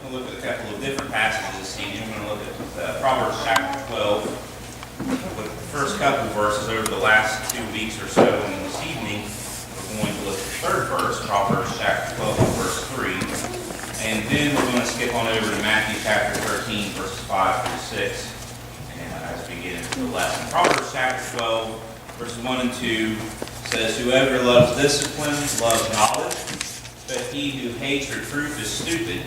We're going to look at a couple of different passages this evening. We're going to look at Proverbs chapter 12, with the first couple verses over the last 2 weeks or so. And this evening, we're going to look at the third verse, Proverbs chapter 12, verse 3. And then we're going to skip on over to Matthew chapter 13, verses 5 through 6. And as we get into the lesson, Proverbs chapter 12, verses 1 and 2 says, "Whoever loves discipline loves knowledge, but he who hates reproof is stupid,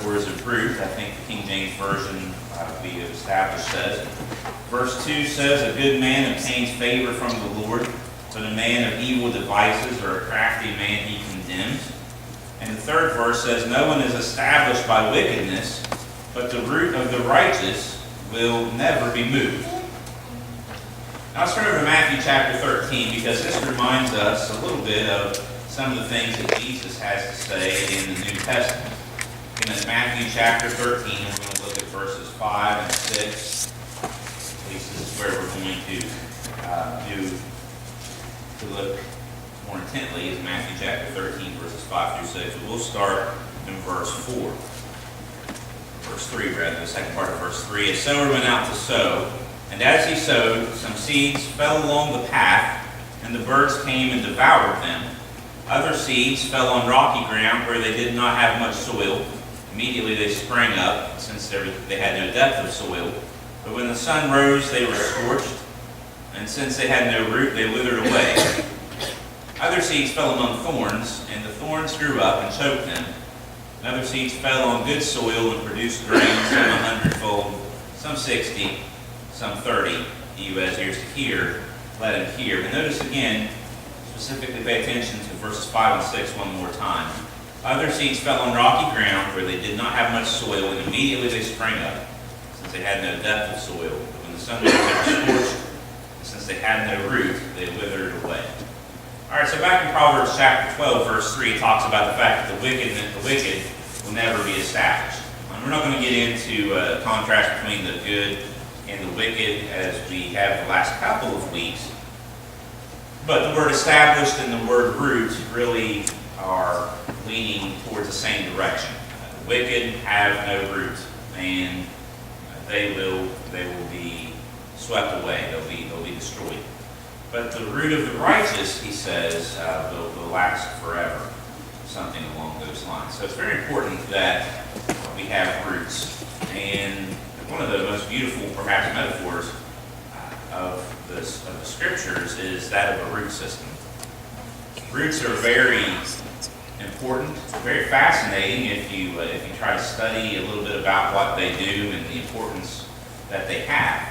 or is approved." I think the King James Version we have established says. Verse 2 says, "A good man obtains favor from the Lord, but a man of evil devices or a crafty man he condemns." And the third verse says, "No one is established by wickedness, but the root of the righteous will never be moved." Now let's turn over to Matthew chapter 13, because this reminds us a little bit of some of the things that Jesus has to say in the New Testament. In Matthew chapter 13, we're going to look at verses 5 and 6. At least this is where we're going to look more intently, is Matthew chapter 13, verses 5 through 6. But we'll start in verse 4. Verse 3, rather, the second part of verse 3. "A sower went out to sow, and as he sowed, some seeds fell along the path, and the birds came and devoured them. Other seeds fell on rocky ground where they did not have much soil. Immediately they sprang up, since they had no depth of soil. But when the sun rose, they were scorched, and since they had no root, they withered away. Other seeds fell among thorns, and the thorns grew up and choked them. And other seeds fell on good soil and produced grain, some 100-fold, some 60, some 30. He who has ears to hear, let him hear." And notice again, specifically pay attention to verses 5 and 6 one more time. "Other seeds fell on rocky ground where they did not have much soil, and immediately they sprang up, since they had no depth of soil. But when the sun rose, they were scorched, and since they had no root, they withered away." All right, so back in Proverbs chapter 12, verse 3, it talks about the fact that the wicked will never be established. And we're not going to get into a contrast between the good and the wicked as we have the last couple of weeks. But the word established and the word root really are leaning towards the same direction. The wicked have no root, and they will be swept away. They'll be destroyed. But the root of the righteous, he says, will last forever. Something along those lines. So it's very important that we have roots. And one of the most beautiful, perhaps, metaphors of the scriptures is that of a root system. Roots are very important, very fascinating if you try to study a little bit about what they do and the importance that they have.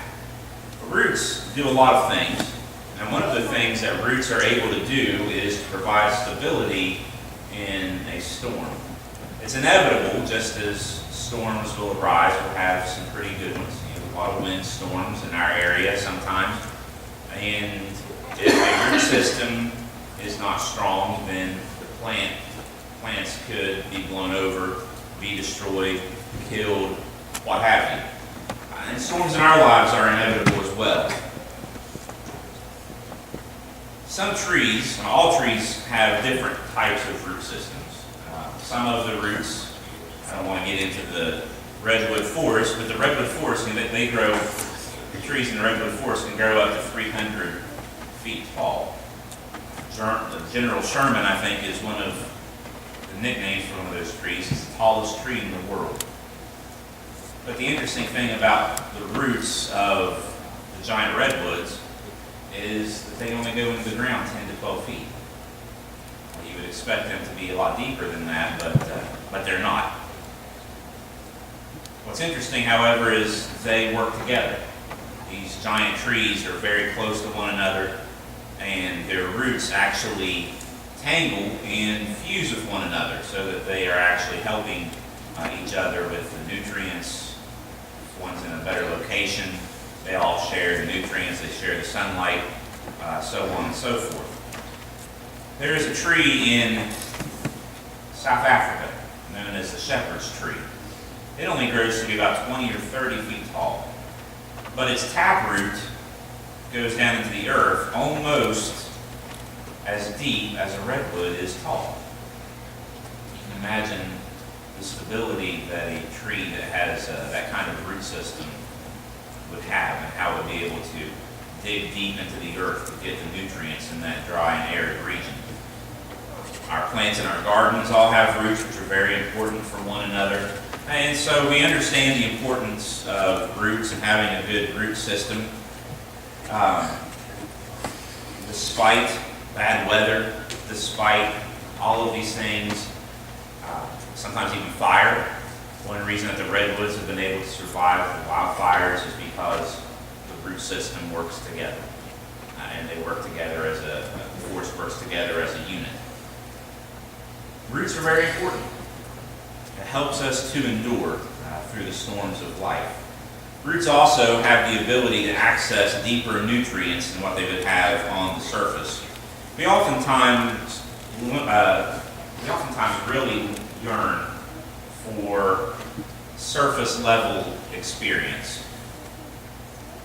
But roots do a lot of things, and one of the things that roots are able to do is to provide stability in a storm. It's inevitable, just as storms will arise. We'll have some pretty good ones. A lot of wind storms in our area sometimes. And if a root system is not strong, then the plants could be blown over, be destroyed, killed, what have you. And storms in our lives are inevitable as well. Some trees, all trees, have different types of root systems. Some of the roots, I don't want to get into the redwood forest, but the redwood forest, they grow, the trees in the redwood forest can grow up to 300 feet tall. General Sherman, I think, is one of the nicknames for one of those trees. It's the tallest tree in the world. But the interesting thing about the roots of the giant redwoods is that they only go into the ground 10 to 12 feet. You would expect them to be a lot deeper than that, but they're not. What's interesting, however, is they work together. These giant trees are very close to one another, and their roots actually tangle and fuse with one another so that they are actually helping each other with the nutrients. If one's in a better location, they all share the nutrients, they share the sunlight, so on and so forth. There is a tree in South Africa known as the shepherd's tree. It only grows to be about 20 or 30 feet tall. But its taproot goes down into the earth almost as deep as a redwood is tall. You can imagine the stability that a tree that has that kind of root system would have, and how it would be able to dig deep into the earth to get the nutrients in that dry and arid region. Our plants in our gardens all have roots, which are very important for one another. And so we understand the importance of roots and having a good root system. Despite bad weather, despite all of these things, sometimes even fire. One reason that the redwoods have been able to survive the wildfires is because the root system works together. And they work together as the force works together as a unit. Roots are very important. It helps us to endure through the storms of life. Roots also have the ability to access deeper nutrients than what they would have on the surface. We oftentimes really yearn for surface level experience.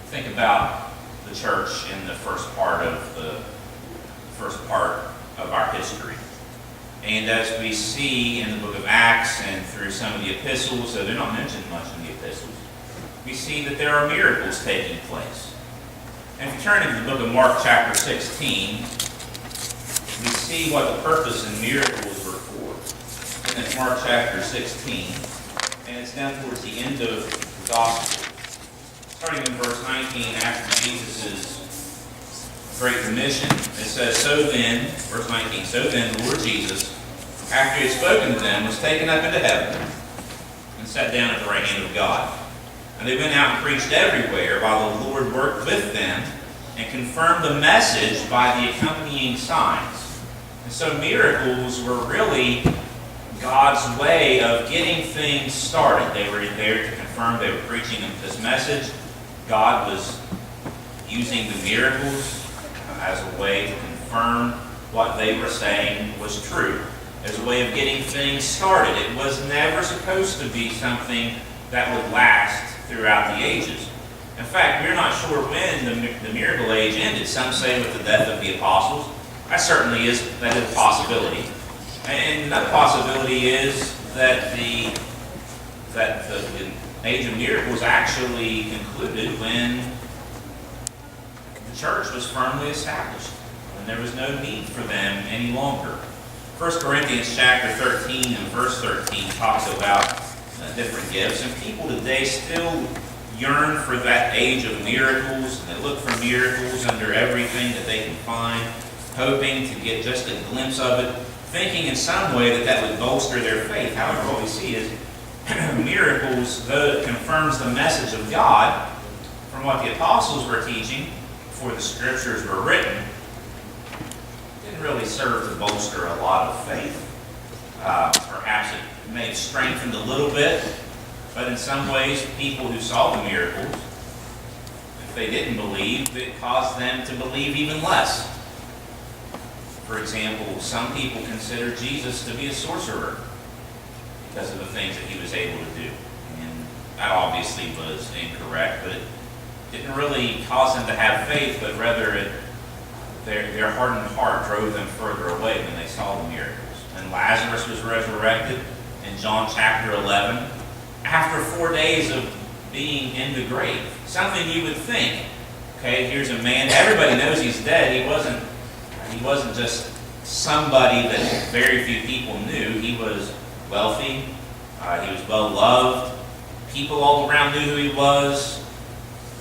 Think about the church in the first part of our history. And as we see in the book of Acts and through some of the epistles, though they're not mentioned much in the epistles, we see that there are miracles taking place. And if you turn into the book of Mark chapter 16, we see what the purpose and miracles were for. And it's Mark chapter 16, and it's down towards the end of the gospel. Starting in verse 19, after Jesus' Great Commission, it says, "So then," verse 19, "So then the Lord Jesus, after he had spoken to them, was taken up into heaven and sat down at the right hand of God. And they went out and preached everywhere while the Lord worked with them and confirmed the message by the accompanying signs." And so miracles were really God's way of getting things started. They were there to confirm, they were preaching this message. God was using the miracles as a way to confirm what they were saying was true, as a way of getting things started. It was never supposed to be something that would last throughout the ages. In fact, we're not sure when the miracle age ended. Some say with the death of the apostles. That is a possibility. And another possibility is that the age of miracles actually concluded when the church was firmly established, and there was no need for them any longer. 1 Corinthians chapter 13 and verse 13 talks about different gifts, and people today still yearn for that age of miracles, and they look for miracles under everything that they can find, hoping to get just a glimpse of it, thinking in some way that would bolster their faith. However, what we see is miracles, though it confirms the message of God from what the apostles were teaching before the scriptures were written, didn't really serve to bolster a lot of faith. Perhaps it may have strengthened a little bit, but in some ways, people who saw the miracles, if they didn't believe, it caused them to believe even less. For example, some people consider Jesus to be a sorcerer because of the things that he was able to do. And that obviously was incorrect, but it didn't really cause them to have faith, but rather their hardened heart drove them further away when they saw the miracles. And Lazarus was resurrected in John chapter 11 after 4 days of being in the grave. Something you would think, okay, here's a man, everybody knows he's dead. He wasn't just somebody that very few people knew. He was wealthy. He was well loved. People all around knew who he was.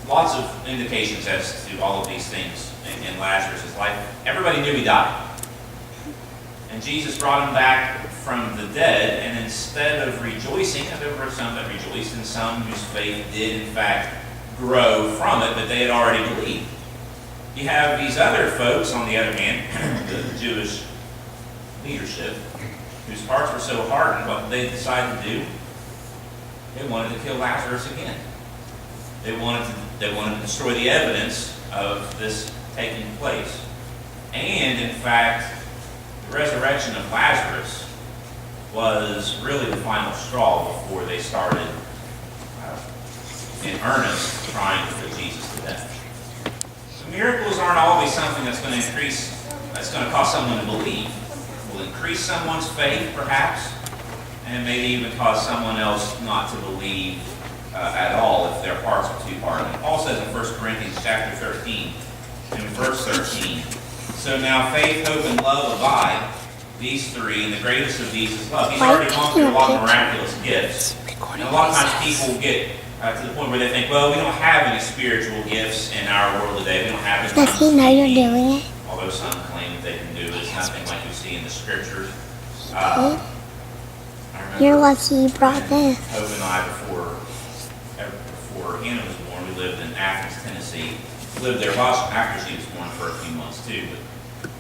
Lots of indications as to all of these things in Lazarus' life. Everybody knew he died. And Jesus brought him back from the dead, and instead of rejoicing, and there were some that rejoiced and some whose faith did in fact grow from it, but they had already believed. You have these other folks, on the other hand, the Jewish leadership, whose hearts were so hardened, what they decided to do, they wanted to kill Lazarus again. They wanted to destroy the evidence of this taking place. And in fact, the resurrection of Lazarus was really the final straw before they started in earnest trying to put Jesus to death. So miracles aren't always something that's going to cause someone to believe. Will increase someone's faith, perhaps, and maybe even cause someone else not to believe at all if their hearts are too hard. And Paul says in 1 Corinthians chapter 13, in verse 13, so now faith, hope, and love abide, these three, and the greatest of these is love. He's already gone through a lot of miraculous gifts. And a lot of times people get to the point where they think, well, we don't have any spiritual gifts in our world today. We don't have any. Does he know you're doing it? Although some claim that they can do it, it's nothing like you see in the scriptures. You're lucky you brought this. Hope and I, before Hannah was born, we lived in Athens, Tennessee. Lived there after she was born for a few months too.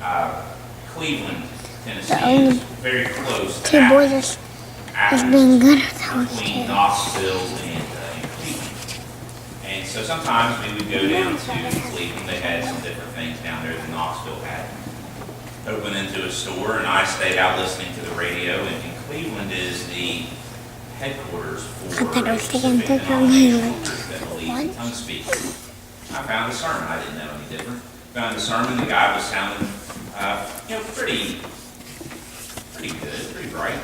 But Cleveland, Tennessee is very close to Two boys is being good at those between two. Knoxville and Cleveland. And so sometimes we would go down to Cleveland. They had some different things down there that Knoxville had. Open into a store, and I stayed out listening to the radio. And Cleveland is the headquarters for a specific denominational group that believes in tongue speaking. I found a sermon. I didn't know any different. Found a sermon. The guy was sounding, pretty good, pretty bright.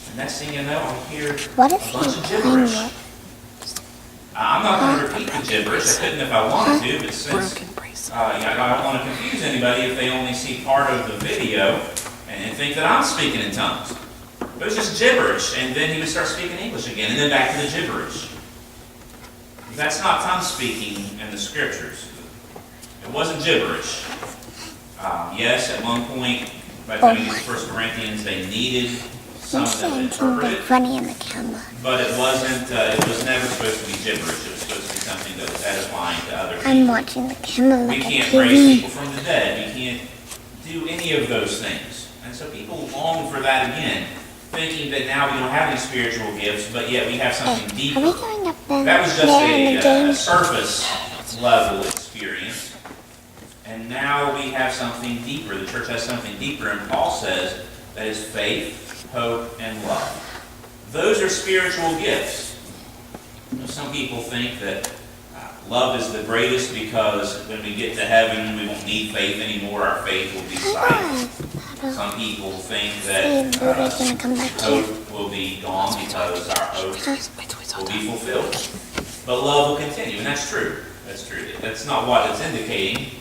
And next thing you know, I hear a bunch of gibberish. I'm not going to repeat the gibberish. I couldn't if I wanted to, but since I don't want to confuse anybody if they only see part of the video and think that I'm speaking in tongues. But it was just gibberish, and then he would start speaking English again, and then back to the gibberish. That's not tongue speaking in the scriptures. It wasn't gibberish. Yes, at one point, by the time you get to 1 Corinthians, they needed someone to interpret it. Funny in the camera. But it wasn't. It was never supposed to be gibberish. It was supposed to be something that was edifying to other people. I'm watching the camera We like a can't raise TV. people from the dead. We can't do any of those things. And so people long for that again, thinking that now we don't have any spiritual gifts, but yet we have something Are deeper. we going up there? That was just there in the a game? surface level experience. And now we have something deeper. The church has something deeper, and Paul says that is faith, hope, and love. Those are spiritual gifts. Some people think that love is the greatest because when we get to heaven, we won't need faith anymore. Our faith will be sight. Some people think that hope will be gone because our hope will be fulfilled. But love will continue, and that's true. That's true. That's not what it's indicating,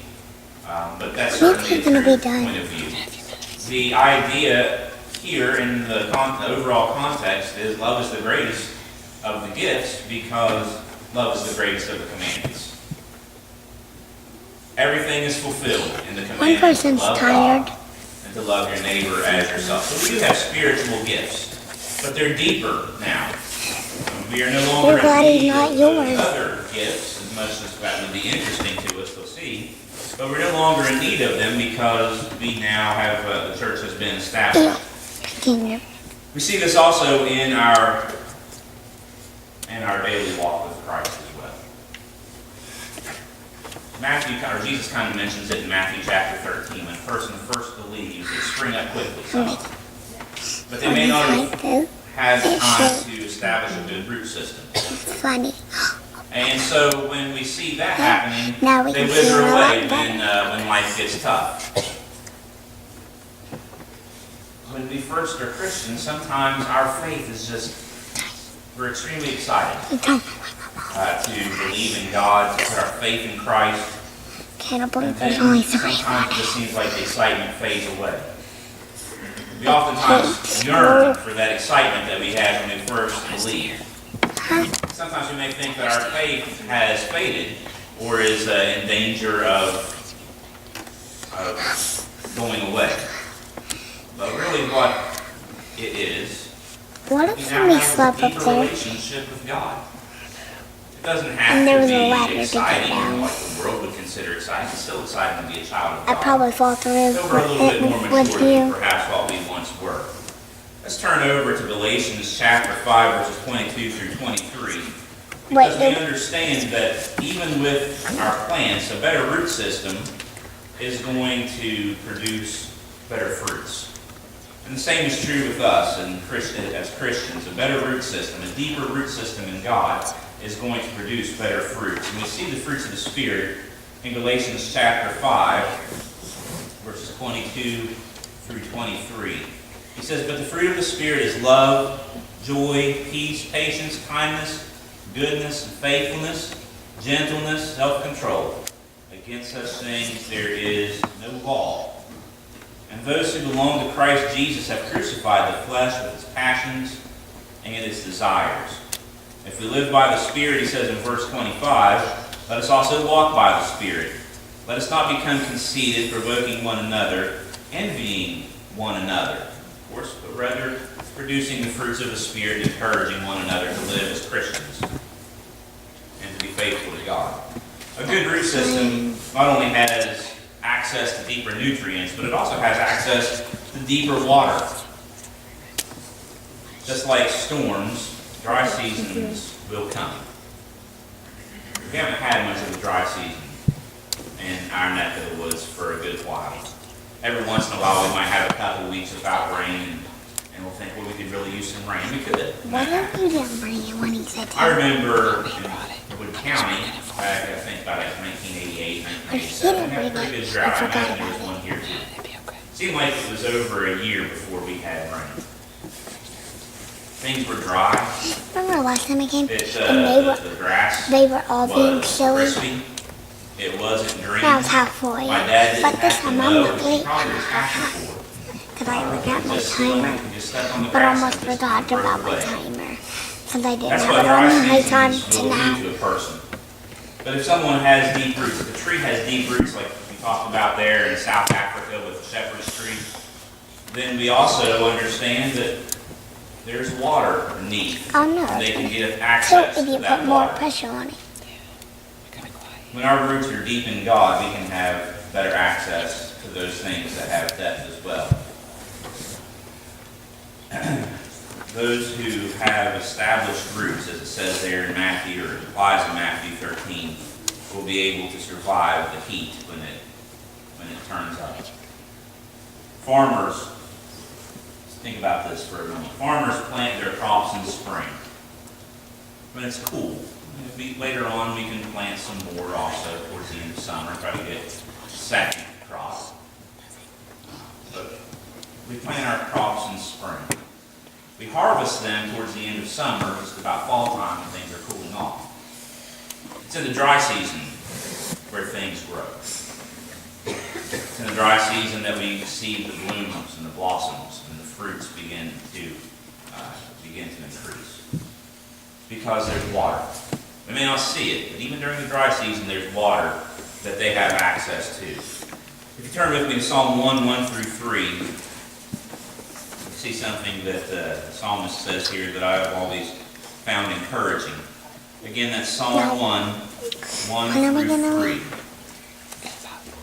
but that's certainly a true point of view. The idea here in the overall context is love is the greatest of the gifts because love is the greatest of the commandments. Everything is fulfilled in the commandment. One person's tired. And to love your neighbor as yourself. So we do have spiritual gifts, but they're deeper now. We are no longer Your body's in need not of yours. other gifts, as much as that would be interesting to us to see. But we're no longer in need of them because we now have, the church has been established. We see this also in our daily walk with Christ as well. Jesus kind of mentions it in Matthew chapter 13. When a person first believes, they spring up quickly. But they may not have had time to establish a good root system. It's funny. And so when we see that happening, they can wither see away it when life gets tough. When we first are Christians, sometimes our faith is we're extremely excited to believe in God, to put our faith in Christ. Can't believe And there's then only 3 sometimes it just seems like the excitement fades away. We oftentimes yearn for that excitement that we had when we first believed. Sometimes we may think that our faith has faded or is in danger of going away. But really what it is, What we if now somebody have a slept up deeper there? relationship with God. It doesn't And have there to was a ladder be to exciting get down. like the world would consider exciting. It's still exciting to be a child of I God. probably fall through Over a little bit more with mature than you. perhaps what we once were. Let's turn over to Galatians chapter 5, verses 22 through 23. Because we understand that even with our plants, a better root system is going to produce better fruits. And the same is true with us as Christians. A better root system, a deeper root system in God is going to produce better fruits. And we see the fruits of the Spirit in Galatians chapter 5, verses 22 through 23. He says, but the fruit of the Spirit is love, joy, peace, patience, kindness, goodness, and faithfulness, gentleness, self-control. Against such things there is no law. And those who belong to Christ Jesus have crucified the flesh with its passions and its desires. If we live by the Spirit, he says in verse 25, let us also walk by the Spirit. Let us not become conceited, provoking one another, envying one another. Of course, but rather producing the fruits of the Spirit, encouraging one another to live as Christians and to be faithful to God. A good root system not only has access to deeper nutrients, but it also has access to deeper water. Just like storms, dry seasons will come. We haven't had much of a dry season in our neck of the woods for a good while. Every once in a while we might have a couple of weeks without rain, and we'll think, well, we could really use some rain. We could. Why don't you didn't bring it when he said I that? remember in Wood County, back I think about 1988, 1987, we had a pretty good drought. I imagine there was one here too. Seemed like it was over a year before we had rain. Things were dry. Remember last time I came? The grass They were all being was silly. crispy. It wasn't green. I was halfway. My dad didn't But this have to time I'm mow, not which late. he probably was happy for. Because I looked at my Just timer. just step on the But grass almost and just forgot work about my away. timer. Because I didn't That's have what it on dry my time seasons to will now. do to a person. But if someone has deep roots, if a tree has deep roots like we talked about there in South Africa with the shepherd's tree, then we also understand that there's water beneath. Oh no. And they can get So access if to you that put more water. pressure on it. When our roots are deep in God, we can have better access to those things that have depth as well. Those who have established roots, as it says there in Matthew, or it applies in Matthew 13, will be able to survive the heat when it turns up. Farmers, think about this for a moment. Farmers plant their crops in spring when it's cool. Later on, we can plant some more also towards the end of summer, try to get second crop. But we plant our crops in spring. We harvest them towards the end of summer, just about fall time when things are cooling off. It's in the dry season where things grow. It's in the dry season that we see the blooms and the blossoms and the fruits begin to increase. Because there's water. We may not see it, but even during the dry season, there's water that they have access to. If you turn with me to Psalm 1 through 3, you see something that the psalmist says here that I have always found encouraging. Again, that's Psalm 1 through 3. About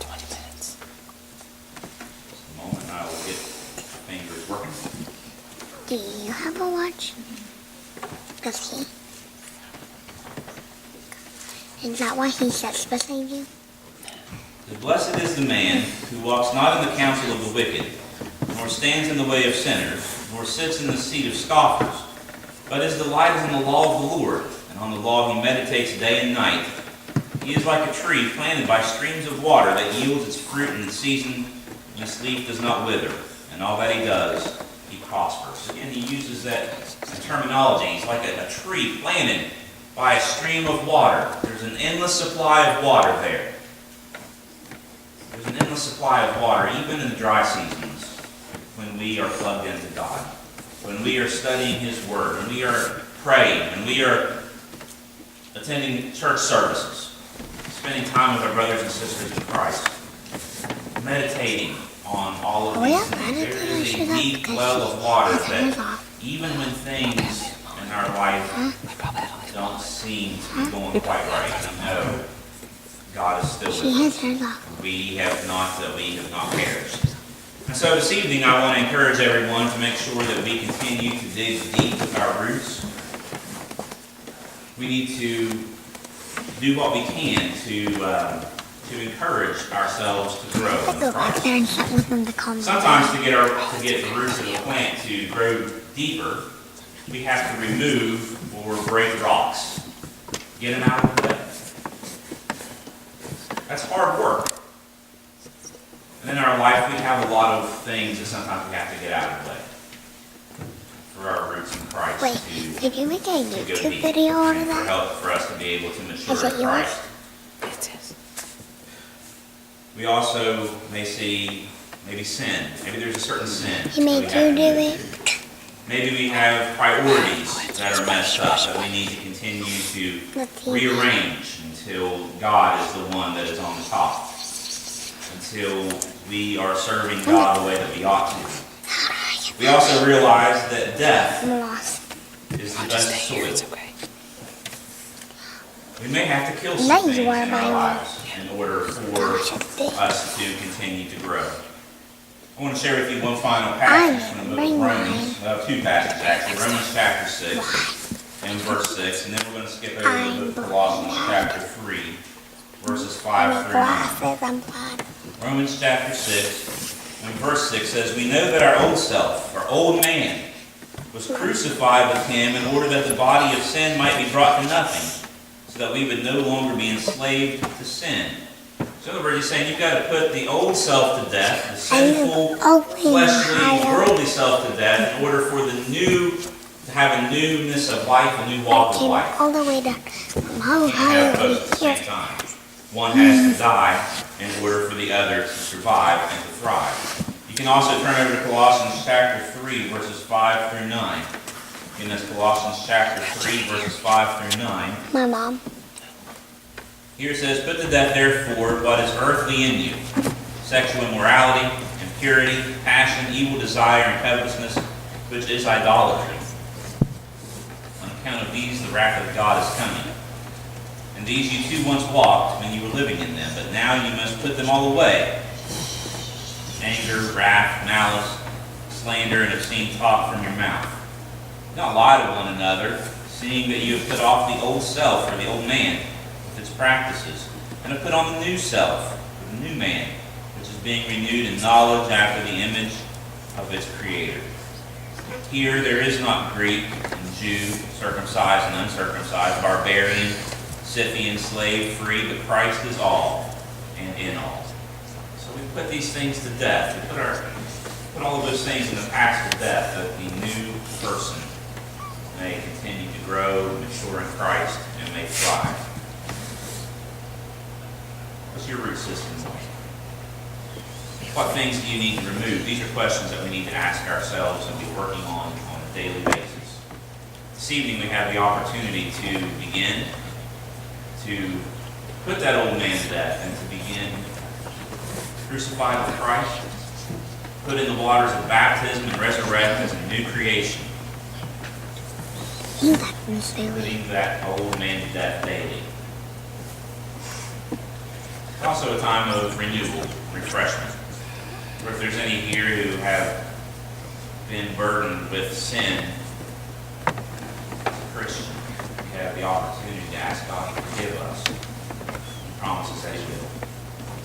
20 minutes. Just a moment, I will get my fingers working. Do you have a watch? Does he? Is that why he sits beside you? Blessed is the man who walks not in the counsel of the wicked, nor stands in the way of sinners, nor sits in the seat of scoffers, but his delight is in the law of the Lord, and on the law he meditates day and night. He is like a tree planted by streams of water that yields its fruit in its season, and its leaf does not wither, and all that he does, he prospers. Again, he uses that terminology. He's like a tree planted by a stream of water. There's an endless supply of water there. There's an endless supply of water, even in the dry seasons, when we are plugged into God, when we are studying His Word, when we are praying, when we are attending church services, spending time with our brothers and sisters in Christ, meditating on all of these things. There is a deep well of water that even when things in our life don't seem to be going quite right, we know God is still with us. We have not perished. And so this evening I want to encourage everyone to make sure that we continue to dig deep with our roots. We need to do what we can to encourage ourselves to grow. I go back there and sit with them to calm down. Sometimes to get the roots of the plant to grow deeper, we have to remove or break rocks. Get them out of the way. That's hard work. And in our life, we have a lot of things that sometimes we have to get out of the way. for our roots in Christ Wait, to did you make a go YouTube deep, video out and of for that? help for us to be able to mature Is it in yours? Christ. It is. We also may see maybe sin. Maybe there's a certain sin. He made that we you have do to it. Maybe we have priorities that are messed up that we need to continue to rearrange until God is the one that is on the top. Until we are serving God the way that we ought to. We also realize that death I'm lost. is the I'll just best stay here. It's soil. okay. We may have to kill some Now things you in are our my lives in order for Gosh, it's big. us to continue to grow. I want to share with you one final passage from the book of Romans. Well, two passages actually. Romans chapter 6 and verse 6. And then we're going to skip over to the book of Colossians chapter 3, verses 5 through 9. Glasses, I'm glad. Romans chapter 6 and verse 6 says, "We know that our old self, our old man, was crucified with him in order that the body of sin might be brought to nothing, so that we would no longer be enslaved to sin." So in other words, he's saying you've got to put the old self to death, the sinful, fleshly, worldly self to death, in order for the new to have a newness of life, a new walk of Came life. all the way down. How You can't have high are we both at the here? same time. One has to die in order for the other to survive and to thrive. You can also turn over to Colossians chapter 3, verses 5 through 9. Again, that's Colossians chapter 3, verses 5 through 9. My mom. Here it says, "Put to death, therefore, what is earthly in you, sexual immorality, impurity, passion, evil desire, and covetousness, which is idolatry. On account of these, the wrath of God is coming. And these you too once walked when you were living in them, but now you must put them all away. Anger, wrath, malice, slander, and obscene talk from your mouth. Do not lie to one another, seeing that you have put off the old self, or the old man, with its practices, and have put on the new self, or the new man, which is being renewed in knowledge after the image of its Creator. Here there is not Greek and Jew, circumcised and uncircumcised, barbarian, Scythian, slave, free, but Christ is all and in all." So we put these things to death. We put all of those things in the past to death, that the new person may continue to grow, mature in Christ, and may thrive. What's your root system like? What things do you need to remove? These are questions that we need to ask ourselves and be working on a daily basis. This evening we have the opportunity to begin to put that old man to death and to begin crucified with Christ, put in the waters of baptism and resurrect as a new creation, putting that old man to death daily. It's also a time of renewal, refreshment. Or if there's any here who have been burdened with sin, as a Christian, you have the opportunity to ask God to forgive us. He promises that He will.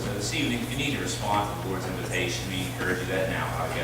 So this evening, if you need to respond to the Lord's invitation, we encourage you that now. I've got